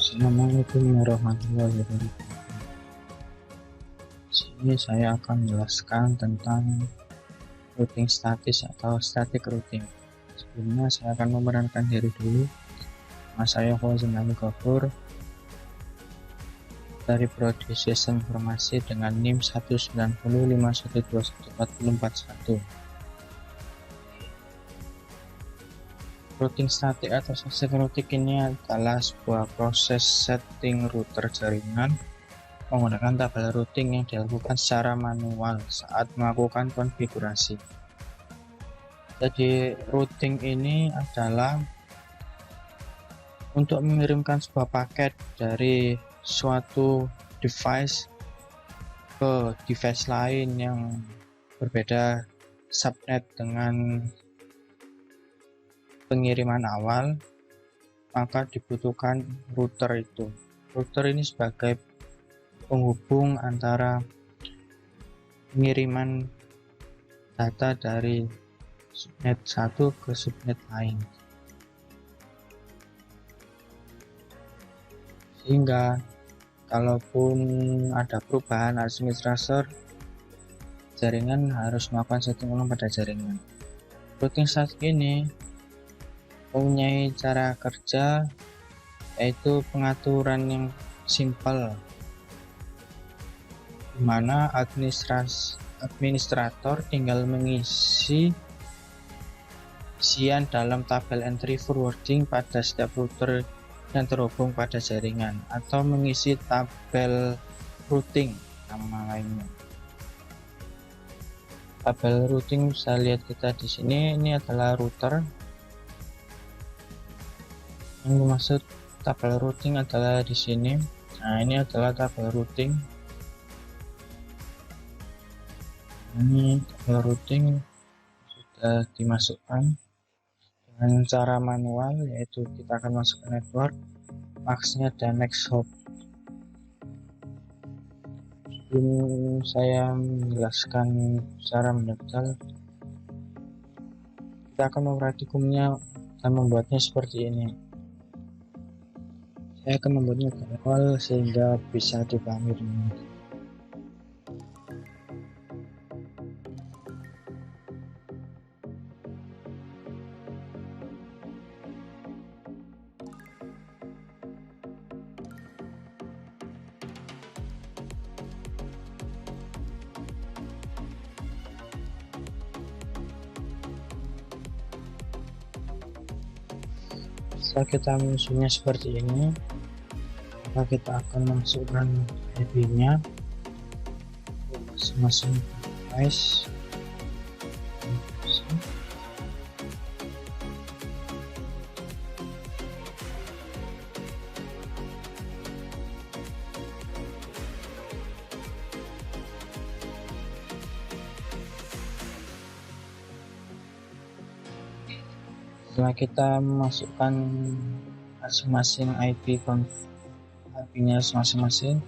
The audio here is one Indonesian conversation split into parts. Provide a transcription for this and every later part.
Assalamualaikum warahmatullahi wabarakatuh. Sini saya akan menjelaskan tentang routing statis atau static routing. Sebelumnya saya akan memerankan diri dulu. Nama saya Fauzan Ali Ghafur dari Prodi Sistem Informasi dengan NIM 19051214041. Routing statik atau static routing ini adalah sebuah proses setting router jaringan menggunakan tabel routing yang dilakukan secara manual saat melakukan konfigurasi. Jadi routing ini adalah untuk mengirimkan sebuah paket dari suatu device ke device lain yang berbeda subnet dengan pengiriman awal, maka dibutuhkan router itu. Router ini sebagai penghubung antara pengiriman data dari subnet satu ke subnet lain, sehingga kalaupun ada perubahan administrator jaringan harus melakukan setting ulang pada jaringan. Routing static ini mempunyai cara kerja yaitu pengaturan yang simpel, di mana administrator tinggal mengisi isian dalam tabel entry forwarding pada setiap router yang terhubung pada jaringan, atau mengisi tabel routing nama lainnya. Tabel routing bisa lihat kita di sini, ini adalah router. Yang dimaksud tabel routing adalah di sini. Nah, ini adalah tabel routing. Ini tabel routing sudah dimasukkan dengan cara manual, yaitu kita akan masuk ke network, maxnya dan next hop. Sebelum saya menjelaskan cara mendaftar, kita akan mempraktikumnya dan membuatnya seperti ini. Saya akan membuatnya dari awal sehingga bisa dipahami dengan mudah. Setelah kita menyusunnya seperti ini, maka kita akan memasukkan IP-nya masing-masing device. Setelah kita memasukkan masing-masing IP-nya masing-masing,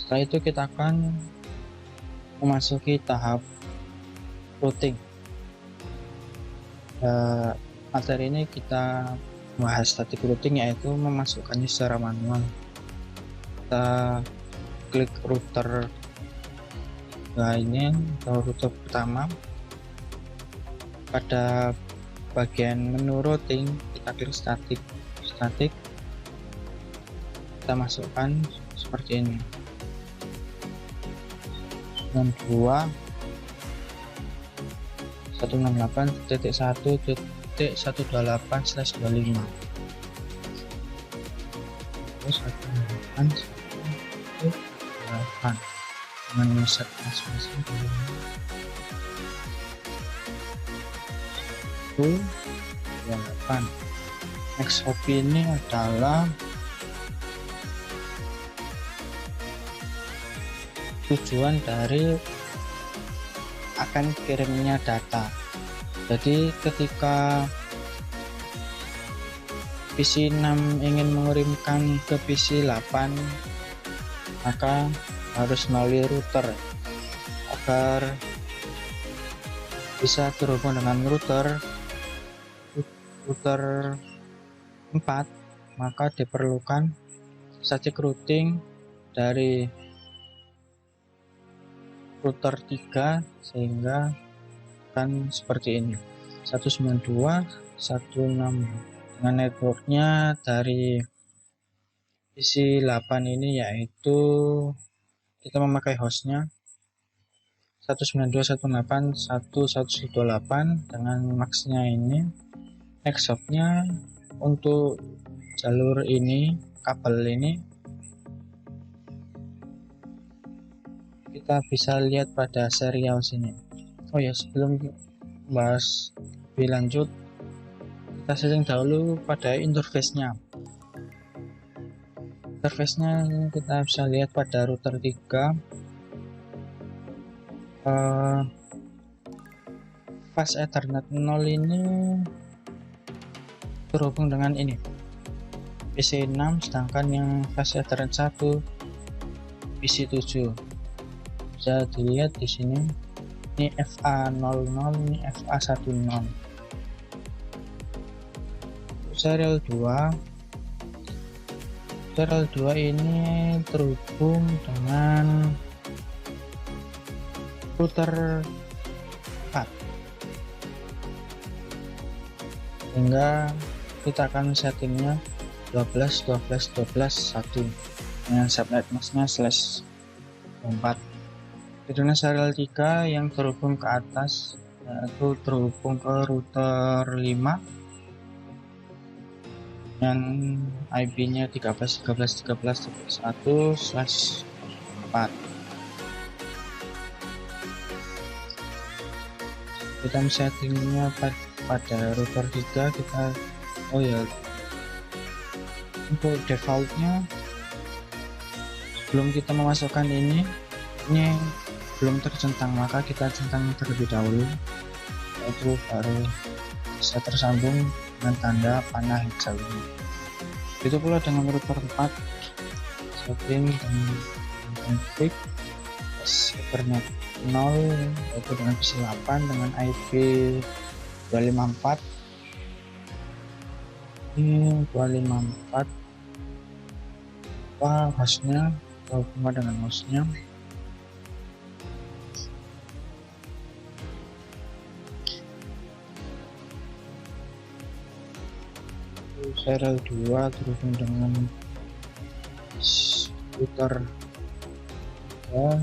setelah itu kita akan memasuki tahap routing. Materi ini kita bahas static routing, yaitu memasukkannya secara manual. Kita klik router lainnya atau router pertama. Pada bagian menu routing kita klik static, kita masukkan seperti ini, 92.168.1.128/25. menggunakan 1.8 dengan set masing-masing dari 1.8. Next hop ini adalah tujuan dari akan kirimnya data. Jadi ketika PC 6 ingin mengirimkan ke PC 8, maka harus melalui router. Agar bisa terhubung dengan router 4, maka diperlukan static routing dari router 3, sehingga kan seperti ini 192.168 dengan networknya dari PC 8 ini, yaitu kita memakai hostnya 192.168.1.128 dengan maxnya ini. Next hopnya untuk jalur ini, kabel ini kita bisa lihat pada serial sini. Oh ya, sebelum bahas lebih lanjut, kita setting dahulu pada interface-nya. Interface-nya kita bisa lihat pada router 3. Fast Ethernet 0 ini terhubung dengan ini PC 6, sedangkan yang Fast Ethernet 1 PC 7. Bisa dilihat di sini, ini FA00, ini FA10. Serial 2 ini terhubung dengan router 4, sehingga kita akan settingnya 12.12.12.1 dengan subnet masknya /4. Kemudian serial 3 yang terhubung ke atas, yaitu terhubung ke router 5 dengan IP-nya 13.13.13.1/4. Kita settingnya pada router 3. Kita untuk defaultnya, sebelum kita memasukkan ini belum tercentang, maka kita centang terlebih dahulu, yaitu baru bisa tersambung dengan tanda panah hijau ini. Itu pula dengan router 4, setting dan config Ethernet 0, yaitu dengan PC 8 dengan IP 254. Ini 254 hostnya, hubungan dengan hostnya. Serial 2 terhubung dengan router 3,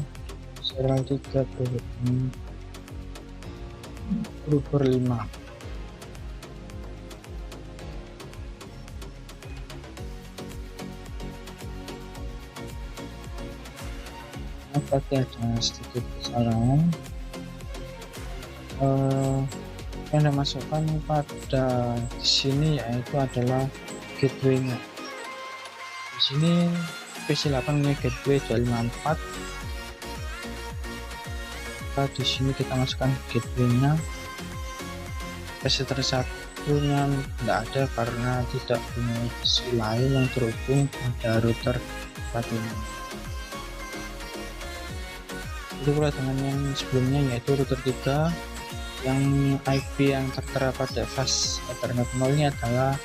serial 3 terhubung router 5. Apakah ada sedikit kesalahan yang dimasukkan pada sini, yaitu adalah gateway-nya. Di sini PC 8 punya gateway 254. Di sini kita masukkan gateway-nya. PC 1 nya tidak ada karena tidak punya PC lain yang terhubung pada router 4 ini. Itu pula dengan yang sebelumnya, yaitu router 3 yang IP yang tertera pada Fast Ethernet 0 ini adalah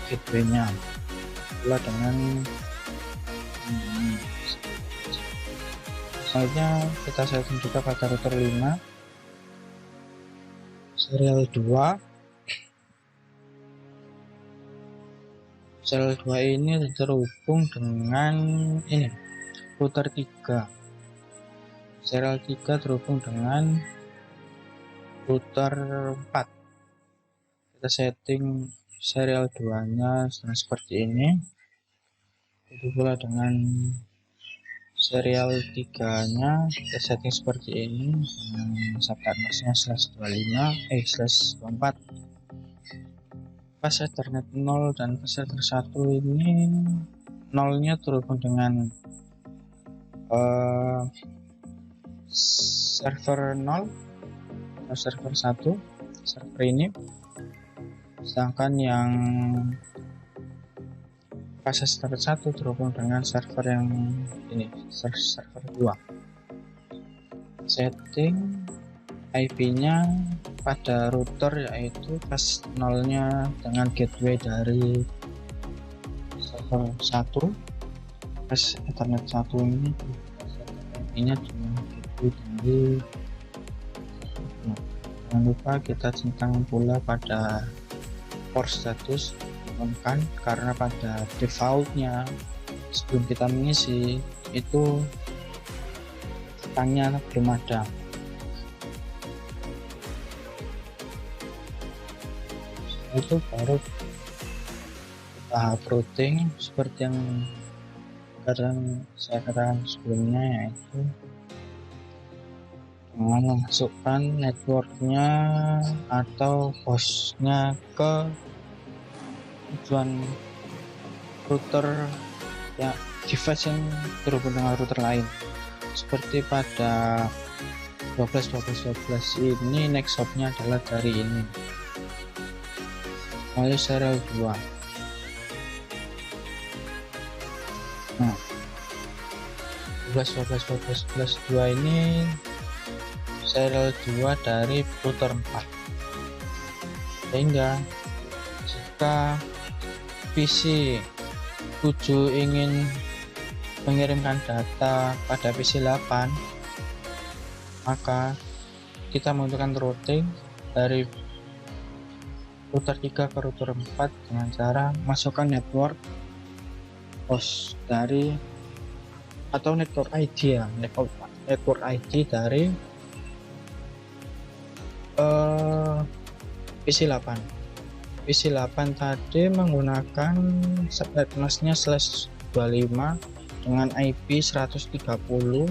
gateway-nya. Pula dengan selanjutnya kita setting juga pada router 5 serial 2. Serial 2 ini terhubung dengan ini router 3. Serial 3 terhubung dengan router 4. Kita setting serial 2 nya seperti ini. Itu pula dengan serial 3 nya kita setting seperti ini dengan subnetmasnya /25//24. Pas Ethernet 0 dan pas Ethernet 1 ini 0 nya terhubung dengan server 0 atau server 1, server ini, sedangkan yang pas Ethernet 1 terhubung dengan server yang ini, server 2. Setting IP-nya pada router yaitu pas 0-nya dengan gateway dari server 1, pas Ethernet 1 ini IP-nya dengan gateway dari server 2. Jangan lupa kita centang pula pada port status kan, karena pada defaultnya sebelum kita mengisi itu tangnya belum ada. Itu baru tahap routing seperti yang saya katakan sebelumnya, yaitu dengan memasukkan networknya atau hostnya ke tujuan router ya, device yang terhubung dengan router lain. Seperti pada 12 ini next hop-nya adalah dari ini oleh serial 2. Nah, 12 ini serial 2 dari router 4, sehingga jika PC 7 ingin mengirimkan data pada PC 8, maka kita membutuhkan routing dari router 3 ke router 4 dengan cara masukkan network host dari atau network ID ya, network ID dari PC 8. PC 8 tadi menggunakan subnetmasnya /25 dengan IP 130,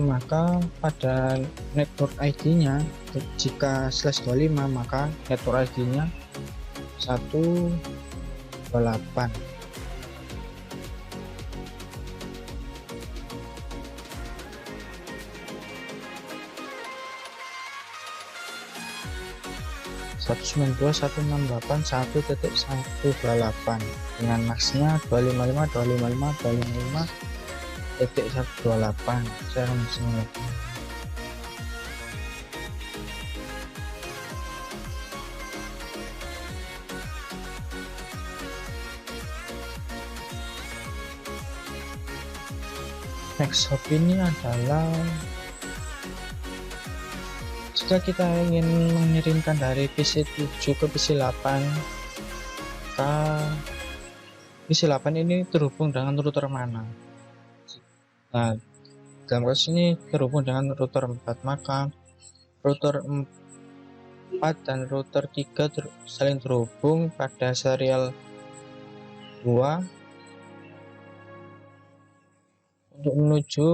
maka pada network ID-nya jika /25 maka network ID-nya 128. dengan maxnya 255.255.255.128. Saya langsung next hop ini adalah jika kita ingin mengirimkan dari PC 7 ke PC 8, maka PC 8 ini terhubung dengan router mana? Nah, dalam kasus ini terhubung dengan router 4, maka router 4 dan router 3 saling terhubung pada serial 2 untuk menuju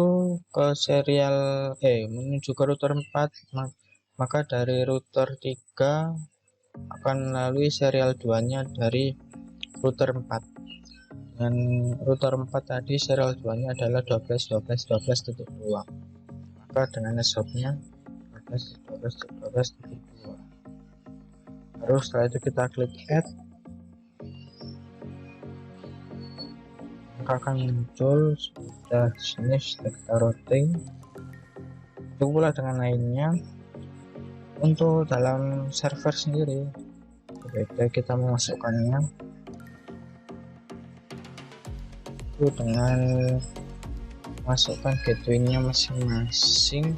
ke serial menuju ke router 4, maka dari router 3 akan melalui serial 2 nya dari router 4, dan router 4 tadi serial 2 nya adalah 12.12.12.2, maka dengan shopnya 12.12.12.2. Terus setelah itu kita klik add, maka akan muncul sudah sini kita routing. Itu pula dengan lainnya. Untuk dalam server sendiri berbeda, kita memasukkannya itu dengan masukkan gateway-nya masing-masing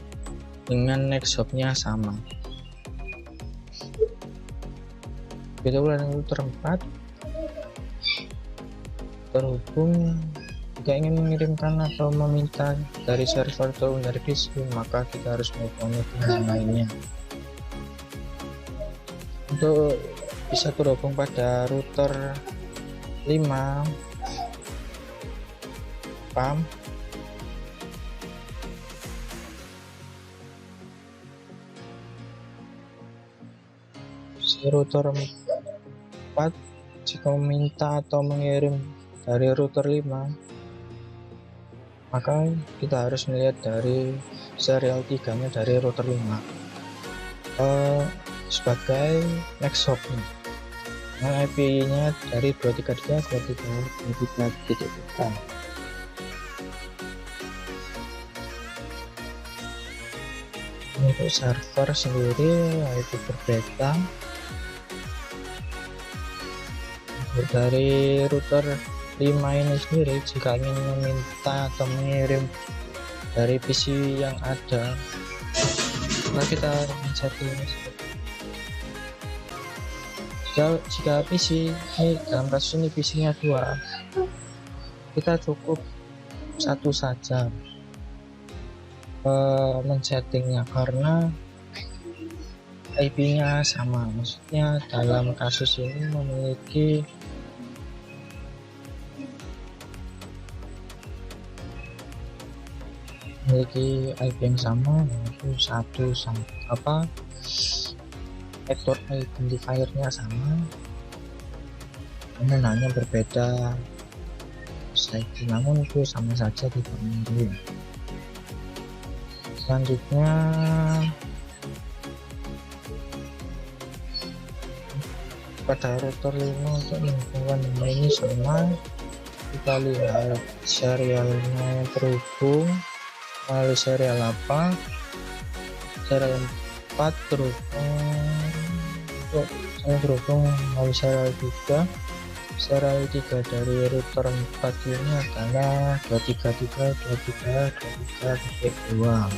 dengan next hop-nya sama. Kita pula dengan router 4 terhubung. Jika ingin mengirimkan atau meminta dari server atau dari PC, maka kita harus menggunakan yang lainnya. Untuk bisa terhubung pada router 5 PAM. Router 4 jika meminta atau mengirim dari router 5, maka kita harus melihat dari serial 3 nya dari router 5 sebagai next hop. Nah, IP nya dari 233 233.3. Untuk server sendiri itu berbeda. Dari router 5 ini sendiri, jika ingin meminta atau mengirim dari PC yang ada, maka kita setting jika PC ini, dalam kasus ini PC nya 2, kita cukup satu saja men-settingnya, karena IP nya sama. Maksudnya dalam kasus ini memiliki IP yang sama, yaitu vector identifier-nya sama, namun hanya berbeda setting, namun itu sama saja tidak mirip. Selanjutnya pada router 5 untuk lingkungan ini sama, kita lihat serialnya terhubung melalui serial apa, serial 4 terhubung melalui serial 3. Serial 3 dari router 4 ini adalah 233.233.2.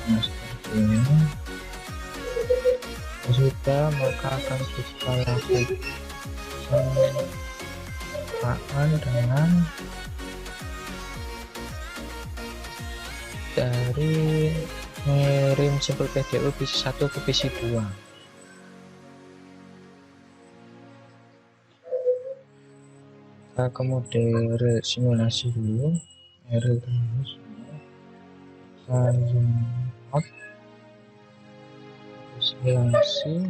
Nah, seperti ini. Sudah, maka akan kita lakukan dengan dari mengirim sampel PDU PC1 ke PC2. Kita kemudian simulasi dulu, simulasi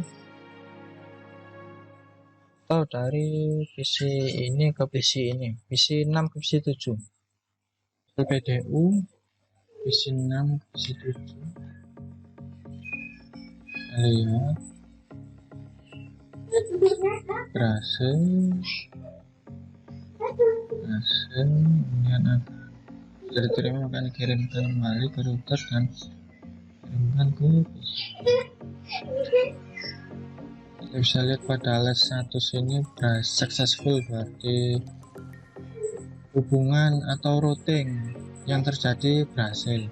atau dari PC ini ke PC ini, PC6 ke PC7, PDU PC6 ke PC7. Lihat berhasil, kemudian sudah diterima, akan dikirimkan kembali ke router dan kirimkan ke PC. Kita bisa lihat pada alat status ini successful, berarti hubungan atau routing yang terjadi berhasil.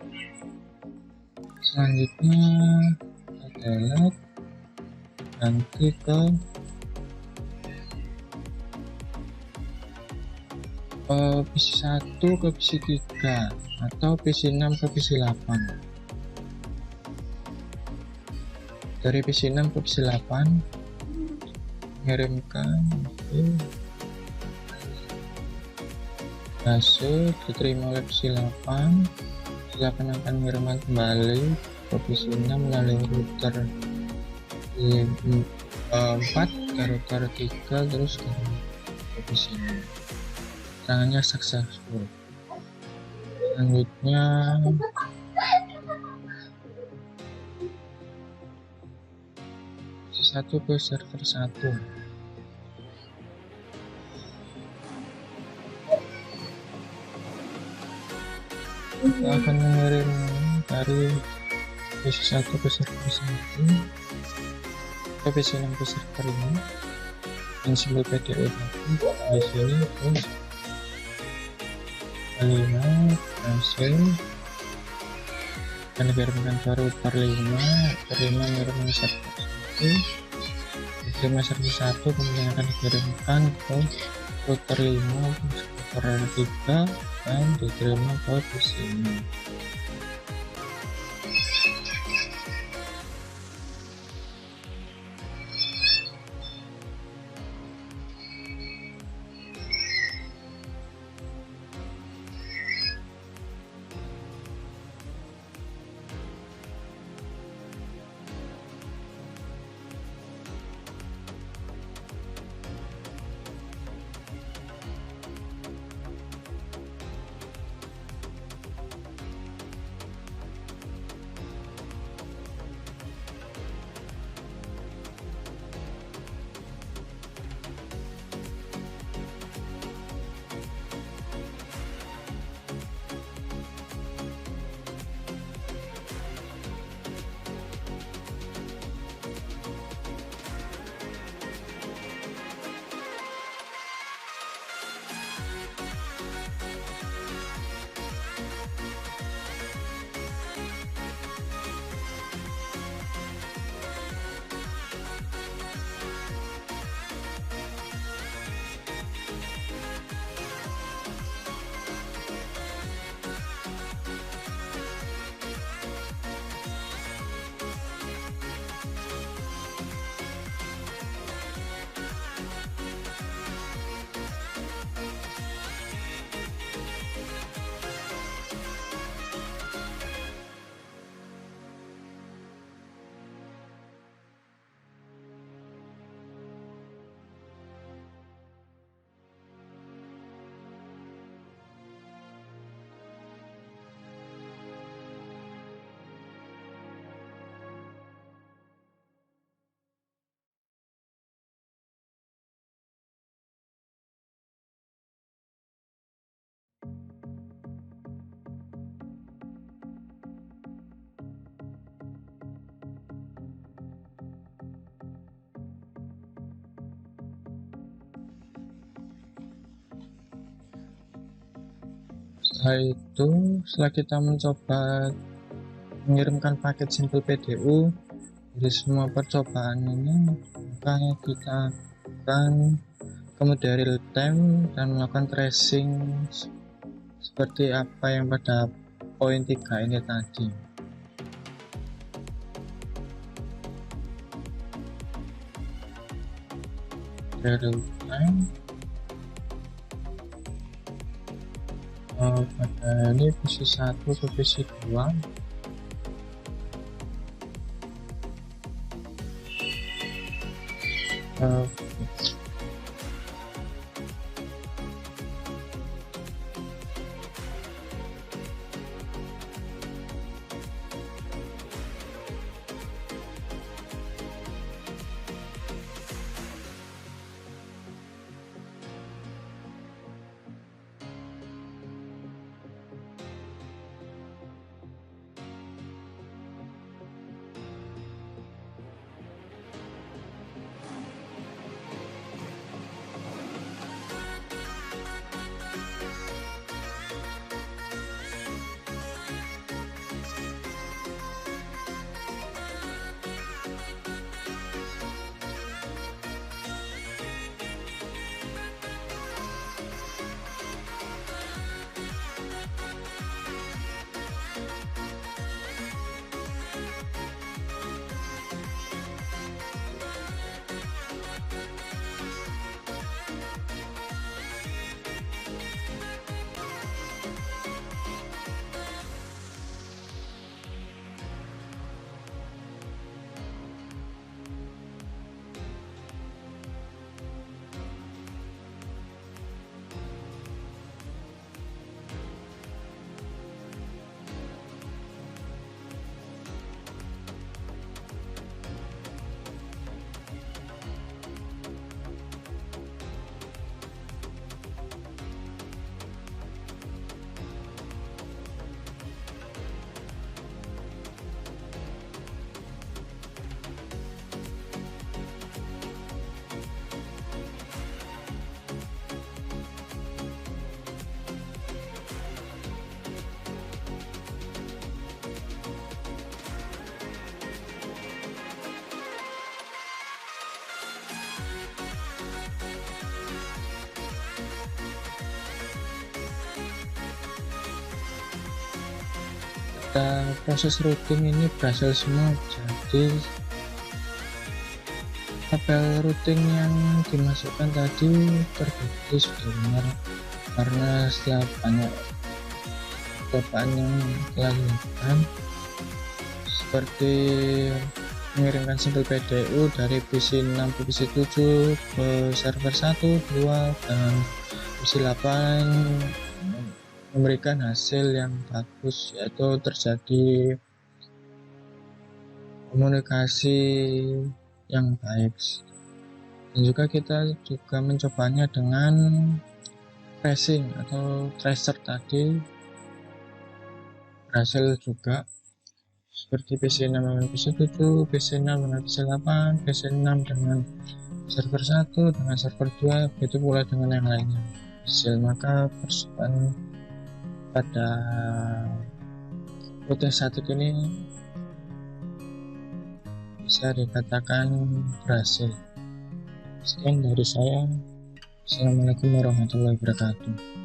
Selanjutnya kita lihat ganti ke PC1 ke PC3 atau PC6 ke PC8. Dari PC6 ke PC8 mengirimkan hasil diterima oleh PC8. PC8 akan mengirimkan kembali ke PC6 melalui router 4 ke router 3 terus ke PC6. Serangannya successful. Selanjutnya PC1 ke server 1. Kita akan mengirim dari PC1 ke server 1 ke PC6 ke server ini dan simbol PDU di sini terus 5 hasil dan dikirimkan ke router 5 mengirimkan server 1, server 1 kemudian akan dikirimkan ke router 5 router 3 dan diterima ke PC ini. Setelah kita mencoba mengirimkan paket simple PDU dari semua percobaan ini, maka kita akan kemudian real time dan melakukan tracing seperti apa yang pada poin 3 ini tadi. Real time pada ini posisi 1 posisi 2. Proses routing ini berhasil semua, jadi tabel routing yang dimasukkan tadi terbukti sudah benar, karena setelah banyak percobaan yang telah dilakukan, seperti mengirimkan simple PDU dari PC 6 ke PC 7 ke server 1, 2, dan PC 8 memberikan hasil yang bagus, yaitu terjadi komunikasi yang baik. Dan juga kita juga mencobanya dengan tracing atau tracer tadi berhasil juga, seperti PC 6 dengan PC 7, PC 6 dengan PC 8, PC 6 dengan server 1 dengan server 2, begitu pula dengan yang lainnya. Hasil maka percobaan pada routing statik ini bisa dikatakan berhasil. Sekian dari saya. Assalamualaikum warahmatullahi wabarakatuh.